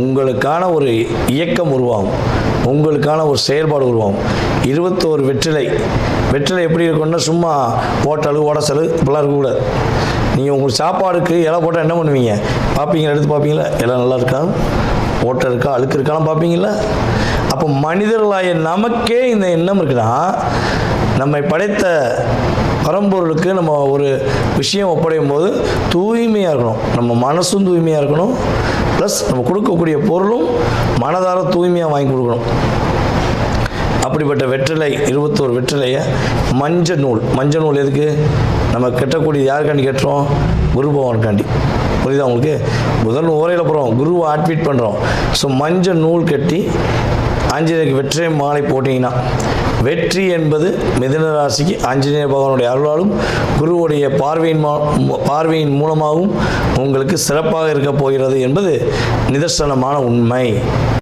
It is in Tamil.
உங்களுக்கான ஒரு இயக்கம் உருவாகும், உங்களுக்கான ஒரு செயல்பாடு உருவாகும். 21 வெற்றிலை எப்படி இருக்குன்னா சும்மா ஓட்டல் உடசல் இப்படிலாம் இருக்கக்கூடாது. நீங்கள் உங்களுக்கு சாப்பாடுக்கு இலை போட்டால் என்ன பண்ணுவீங்க? பார்ப்பீங்களா, எடுத்து பார்ப்பீங்களா, இலை நல்லா இருக்கா, ஓட்டை இருக்கா, அழுக்கு இருக்கான்னு பார்ப்பீங்களா? அப்போ மனிதர்களாய நமக்கே இந்த எண்ணம் இருக்குன்னா, நம்மை படைத்த பரம்பொருளுக்கு நம்ம ஒரு விஷயம் ஒப்படையும் போது தூய்மையாக இருக்கணும், நம்ம மனசும் தூய்மையாக இருக்கணும், ப்ளஸ் நம்ம கொடுக்கக்கூடிய பொருளும் மனதார தூய்மையாக வாங்கி கொடுக்கணும். அப்படிப்பட்ட வெற்றிலை 21 வெற்றிலையை மஞ்சள் நூல் எதுக்கு? நம்ம கெட்டக்கூடிய யாருக்காண்டி கட்டுறோம்? குரு பகவானுக்காண்டி. புரியுதா உங்களுக்கு? முதல் உரையில் போகிறோம், குருவை ஆட்வீட் பண்ணுறோம். ஸோ மஞ்சள் நூல் கட்டி ஆஞ்சநேயருக்கு வெற்றிலை மாலை போட்டிங்கன்னா, வெற்றி என்பது மிதுன ராசிக்கு ஆஞ்சநேய பகவானுடைய அருளாலும் குருவுடைய பார்வையின் மூலமாகவும் உங்களுக்கு சிறப்பாக இருக்க போகிறது என்பது நிதர்சனமான உண்மை.